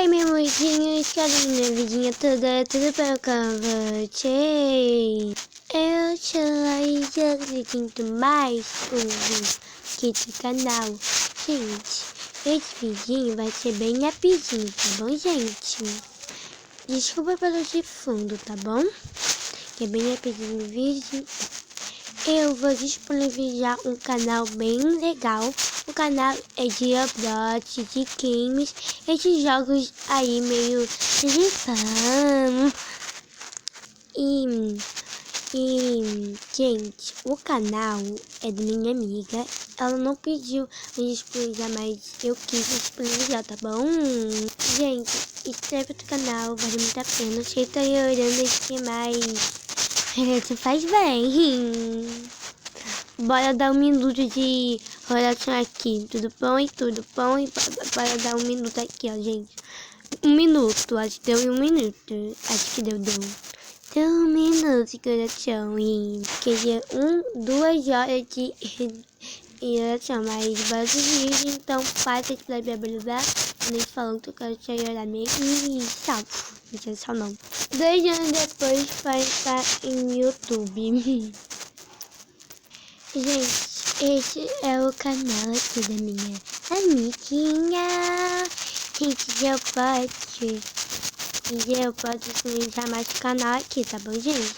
Oi, meu amorzinho, minha vidinha toda, tudo bem com você? Eu sou a Isa, assistindo mais um vídeo aqui do canal. Gente, esse vidinho vai ser bem rapidinho, tá bom, gente? Desculpa pelo de fundo, tá bom? Que é bem rapidinho o vídeo. Eu vou disponibilizar um canal bem legal. O canal é de Roblox, de games, esses jogos aí meio de spam. Gente, o canal é da minha amiga. Ela não pediu pra disponibilizar, mas eu quis disponibilizar, tá bom? Gente, inscreve no canal, vale muito a pena. Você tá olhando aqui, mas isso faz bem. Bora dar um minuto de oração aqui. Tudo bom e tudo bom. E bora dar um minuto aqui, ó, gente. Um minuto. Acho que deu um minuto. Acho que deu. Deu um minuto de oração. E queria 2 horas de oração. Mas bora do vídeo. Então, faz esse blá blá blá blá. Nem falando que eu quero te orar mesmo. E tchau. Não tinha só não. 2 anos depois vai estar em YouTube. Gente, esse é o canal aqui da minha amiguinha. Gente, eu posso utilizar mais canal aqui, tá bom, gente?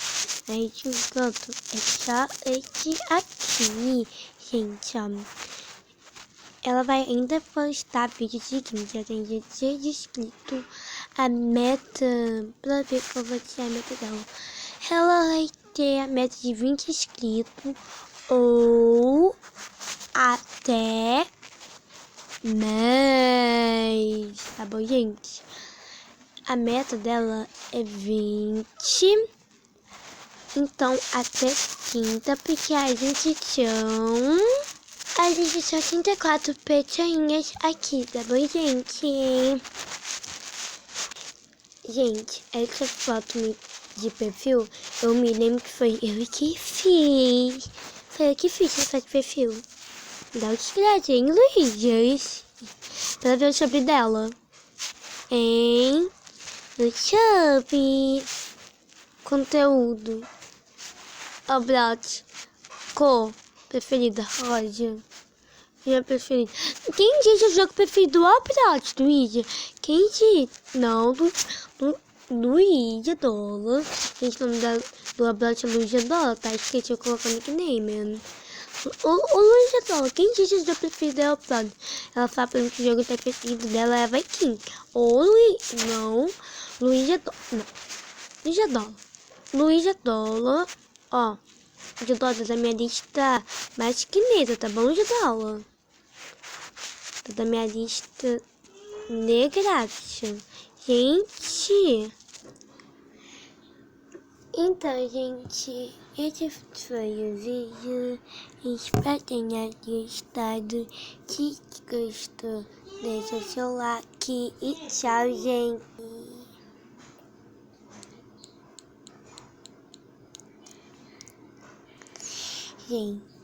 Aí, enquanto é só esse aqui, gente, ó. Ela vai ainda postar vídeo de games, já tem 16 inscritos. A meta, pra ver qual vai ser a meta dela. Ela vai ter a meta de 20 inscritos ou até mais, tá bom, gente? A meta dela é 20, então até quinta, porque a gente só 34 pessoinhas aqui, tá bom, gente? Gente, essa foto de perfil, eu me lembro que foi eu que fiz. Foi eu que fiz essa foto de perfil. Dá um tirade, hein, Luísa? Pra ver o shop dela. Hein? No shop. Conteúdo. Obrat. Cor preferida, rosa. Jogo preferido. Quem diz o jogo preferido do Obrat, Luísa? Quem diz? Não, Luísa Dola. Gente, o nome do Obrat é Luísa Dola, tá? Esqueci eu colocar nickname. O Luísa Dola, quem diz o jogo preferido é o Obrat? Ela fala pra mim que o jogo preferido dela é a Viking. Ou não, Luísa Dola. Não, Luísa Dola. Luísa Dola, ó. Luísa Dola da minha lista mais chinesa, tá bom, Luísa Dola? Da minha lista negra. Gente, então, gente, esse foi o vídeo. Espero que tenha gostado. Se gostou, deixa seu like e tchau, gente. Gente.